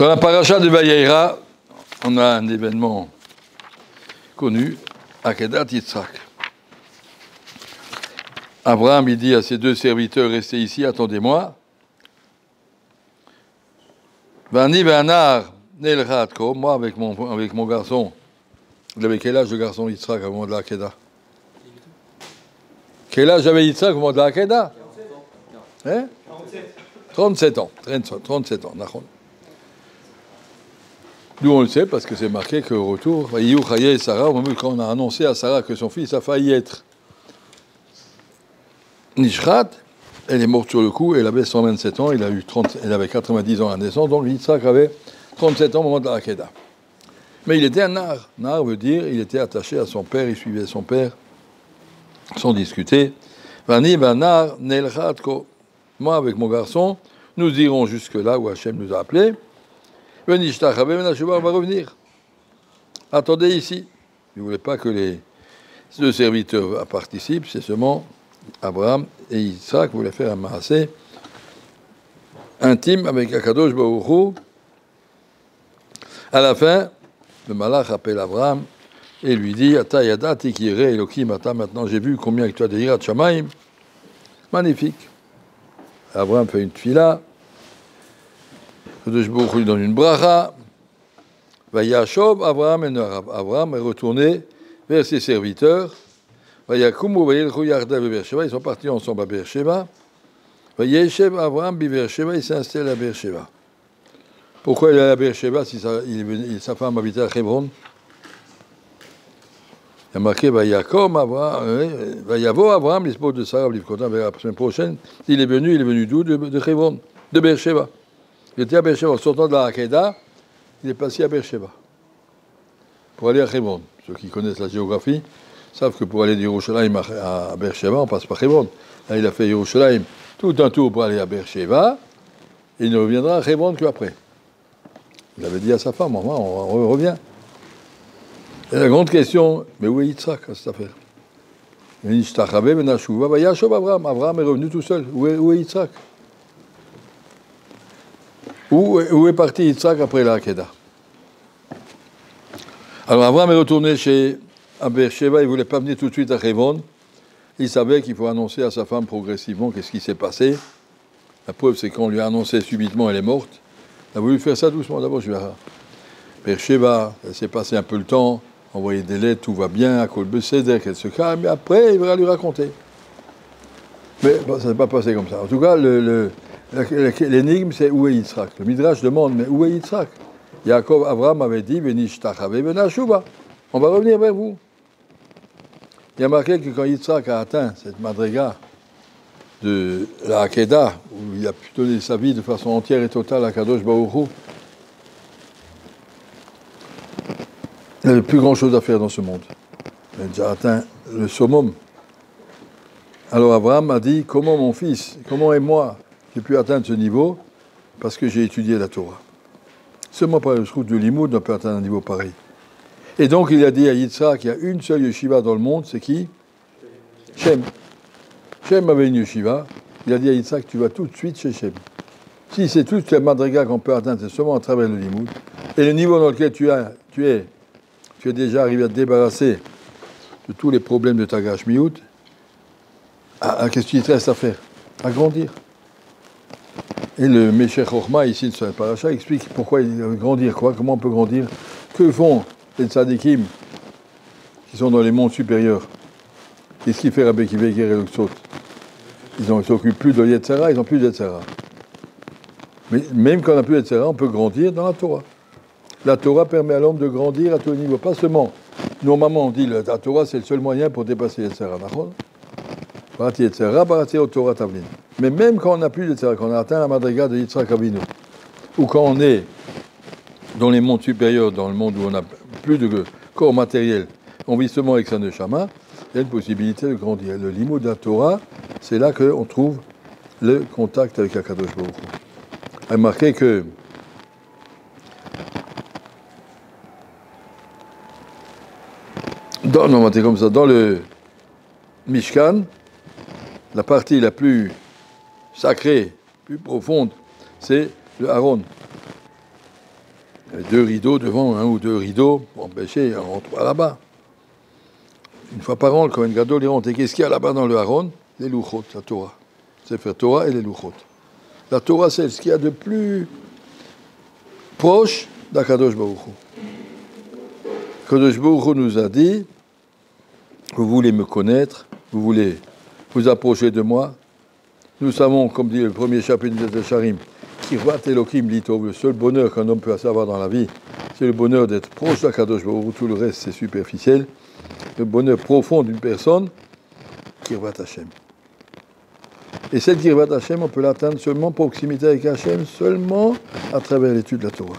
Dans la paracha de Vayeira, on a un événement connu, Akedat Yitzhak. Abraham, il dit à ses deux serviteurs, restez ici, attendez-moi. Vani Vanar Nelchatko, moi avec mon garçon. Il avait quel âge le garçon Yitzhak au moment de l'Akedah? Quel âge avait Yitzhak au moment de l'Akedah? 37 ans. 37 ans. D'où on le sait, parce que c'est marqué qu'au retour, et Sarah, au moment quand on a annoncé à Sarah que son fils a failli être Nishrat, elle est morte sur le coup, elle avait 127 ans, elle avait 90 ans à la naissance, donc Yitzhak avait 37 ans au moment de l'Akedah. Mais il était un nar. Nar veut dire il était attaché à son père, il suivait son père sans discuter. Vani Vanar Nelchatko. Moi, avec mon garçon, nous irons jusque là où Hachem nous a appelés. On va revenir. Attendez ici. Il ne voulait pas que les deux serviteurs participent, c'est seulement Abraham et Yitzhak voulaient faire un maasé intime avec Akadosh Baruch Hu. À la fin, le malach appelle Abraham et lui dit Ata yadati ki yireh Elokim, ata, maintenant j'ai vu combien tu as de yirat shamayim. Magnifique. Abraham fait une tfila. Akadosh Baruch Hu lui donne une bracha. Vayashov Abraham est retourné vers ses serviteurs. Vayakumu vayelchu yardav be'Beersheva, ils sont partis ensemble à Beersheva. Vayeshev Abraham be'Beersheva, il s'est installé à Beersheva. Pourquoi il est à Beersheva si sa femme habitait à Hebron? Il y a marqué Vayakom Abraham, Vayavo Abraham, l'espoir de Sarah, la semaine prochaine. Il est venu d'où? De Hebron, de Beersheva. Il était à Beersheva, en sortant de la Akedah, il est passé à Beersheva pour aller à Hebron. Ceux qui connaissent la géographie savent que pour aller de Yerushalayim à Beersheva, on passe par Hebron. Là, il a fait Yerushalayim tout un tour pour aller à Beersheva, et il ne reviendra à Hebron qu'après. Il avait dit à sa femme, on revient. Et la grande question, mais où est Yitzhak à cette affaire? Abraham est revenu tout seul. Où est Yitzhak? Où est parti Yitzhak après la Akedah? Alors Abraham est retourné à Beersheva, il ne voulait pas venir tout de suite à Hebron. Il savait qu'il faut annoncer à sa femme progressivement qu'est-ce qui s'est passé. La preuve, c'est qu'on lui a annoncé subitement elle est morte. Il a voulu faire ça doucement. D'abord, je vais à Beersheva, elle s'est passé un peu le temps, envoyer des lettres, tout va bien, à Kol Beseder, qu'elle se calme, et après, il va lui raconter. Mais bon, ça ne s'est pas passé comme ça. En tout cas, l'énigme, c'est où est Yitzhak? Le Midrash demande, mais où est Yitzhak? Yaakov, Abraham avait dit, on va revenir vers vous. Il y a marqué que quand Yitzhak a atteint cette madriga de la Akedah, où il a pu donner sa vie de façon entière et totale à Kadosh Baruch Hu, il n'y a plus grand chose à faire dans ce monde. Il a déjà atteint le summum. Alors Abraham a dit, comment mon fils, comment et moi, j'ai pu atteindre ce niveau? Parce que j'ai étudié la Torah. Seulement par le route de Limoud, on peut atteindre un niveau pareil. Et donc il a dit à Yitzhak qu'il y a une seule yeshiva dans le monde, c'est qui? Shem. Shem avait une yeshiva. Il a dit à Yitzhak, tu vas tout de suite chez Shem. Si c'est toute la madriga qu'on peut atteindre, c'est seulement à travers le Limoud. Et le niveau dans lequel tu es déjà arrivé à te débarrasser de tous les problèmes de ta gashmiout, qu'est-ce qu'il te reste à faire? À grandir. Et le Meshech Chochma, ici, sur la paracha, explique pourquoi il veut grandir, quoi, comment on peut grandir. Que font les tzadikim qui sont dans les mondes supérieurs? Qu'est-ce qu'il fait Rabbi Kiveger et l'Oxot? Ils ne s'occupent plus de Yetzera, ils n'ont plus de Yetzera. Mais même quand on n'a plus de Yetzera, on peut grandir dans la Torah. La Torah permet à l'homme de grandir à tous les niveaux. Pas seulement, normalement on dit la Torah c'est le seul moyen pour dépasser Yetzera. Barati Yetzera, Barati Torah Tavlin. Mais même quand on n'a plus de Yetzera, quand on a atteint la madriga de Yitzhak Avinu, ou quand on est dans les mondes supérieurs, dans le monde où on n'a plus de corps matériel, on vit seulement avec sa neshama, il y a une possibilité de grandir. Le limo de la Torah, c'est là qu'on trouve le contact avec Akadosh Baruch Hu. Il a marqué que dans le Mishkan, la partie la plus sacrée, plus profonde, c'est le Aaron. Il y a 2 rideaux devant, 1 ou 2 rideaux pour empêcher, on rentre pas là-bas. Une fois par an, le Kohen Gadol, il rentre. Et qu'est-ce qu'il y a là-bas dans le Haron? Les Luchot, la Torah. C'est faire Torah et les Luchot. La Torah, c'est ce qu'il y a de plus proche d'Akadosh Baruch Hu. Akadosh Baruch Hu nous a dit, vous voulez me connaître, vous voulez vous approcher de moi. Nous savons, comme dit le premier chapitre de Sharim, Kirvat Elohim Litov, le seul bonheur qu'un homme peut avoir dans la vie, c'est le bonheur d'être proche d'Akadosh Baruch Hu. Tout le reste, c'est superficiel. Le bonheur profond d'une personne, Kirvat Hashem. Et cette Kirvat Hashem, on peut l'atteindre seulement proximité avec Hashem, seulement à travers l'étude de la Torah.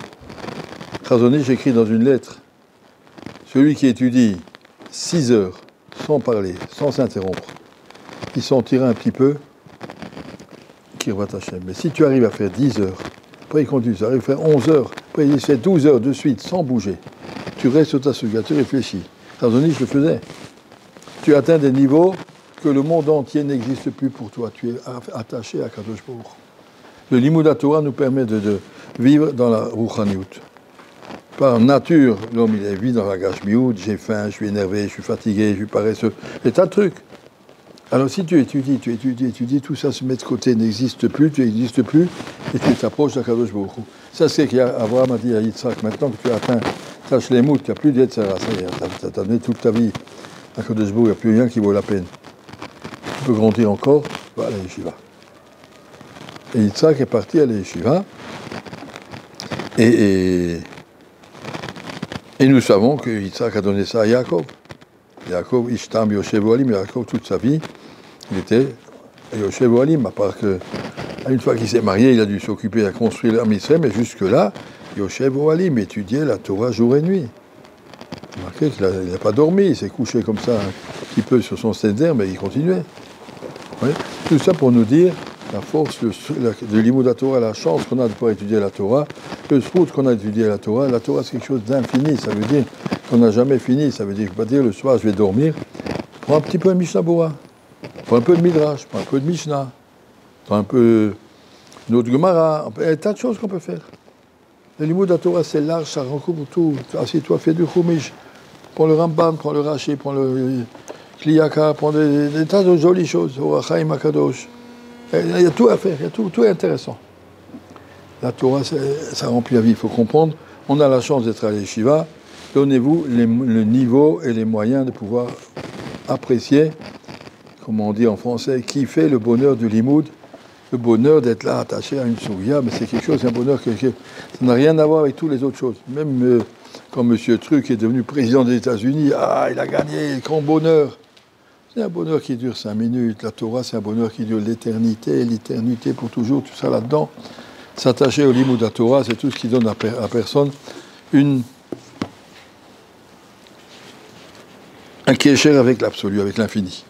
Chazon Ish écrit dans une lettre, celui qui étudie 6 heures, sans parler, sans s'interrompre, il sentira un petit peu Kirvat Hashem. Mais si tu arrives à faire 10 heures, après il continue, tu arrives à faire 11 heures, après il fait 12 heures de suite, sans bouger, tu restes sur ta suga, tu réfléchis. Chazon Ish le faisait. Tu atteins des niveaux que le monde entier n'existe plus pour toi. Tu es attaché à Kadosh Baruch. Le Limud Torah nous permet de vivre dans la Ruchaniyut. Par nature, l'homme il vit dans la Gashmiyut, j'ai faim, je suis énervé, je suis fatigué, je suis paresseux, des tas de trucs. Alors si tu étudies, tout ça se met de côté, n'existe plus, tu n'existes plus, et tu t'approches d'Akadosh Baruch Hu. Ça c'est qu'Abraham a dit à Yitzhak, maintenant que tu as atteint ta shlemut, tu n'as plus d'Yetzera, ça y est, tu as donné toute ta vie à Akadosh Baruch Hu, il n'y a plus rien qui vaut la peine. Tu peux grandir encore, va à la yeshiva. Et Yitzhak est parti à la yeshiva, et nous savons que Yitzhak a donné ça à Yaakov. Yaakov, Ishtam, Yoshev Oalim, Yaakov, toute sa vie, il était à Yoshev Oalim, à part que, une fois qu'il s'est marié, il a dû s'occuper à construire l'Am Israël, mais jusque-là, Yoshev Oalim étudiait la Torah jour et nuit. Remarquez qu'il n'a pas dormi, il s'est couché comme ça un petit peu sur son seder, mais il continuait. Oui. Tout ça pour nous dire la force de l'Imud Torah, la chance qu'on a de pouvoir étudier la Torah, le srout qu'on a d'étudier la Torah. La Torah, c'est quelque chose d'infini, ça veut dire qu'on n'a jamais fini, ça veut dire, je ne peux pas dire le soir je vais dormir, prends un petit peu de Mishnah Bora, prends un peu de Midrash, prends un peu de Mishnah, prends un peu notre Gemara, il y a tas de choses qu'on peut faire. Le Limud Torah, c'est large, ça recouvre tout. Assieds-toi, fais du Chumash, prends le Rambam, prends le Rashi, prends le Kliyaka, prends des tas de jolies choses, Orachaim Akadosh. Il y a tout à faire, tout est intéressant. La Torah, ça remplit la vie, il faut comprendre. On a la chance d'être à l'Yeshiva. Donnez-vous le niveau et les moyens de pouvoir apprécier, comme on dit en français, kiffer le bonheur du Limoud, le bonheur d'être là attaché à une souria, mais c'est quelque chose, un bonheur ça n'a rien à voir avec toutes les autres choses. Même quand M. Truc est devenu président des États-Unis, il a gagné, grand bonheur. C'est un bonheur qui dure 5 minutes. La Torah, c'est un bonheur qui dure l'éternité pour toujours, tout ça là-dedans. S'attacher au Limud Torah, c'est tout ce qui donne à personne un kécher avec l'absolu, avec l'infini.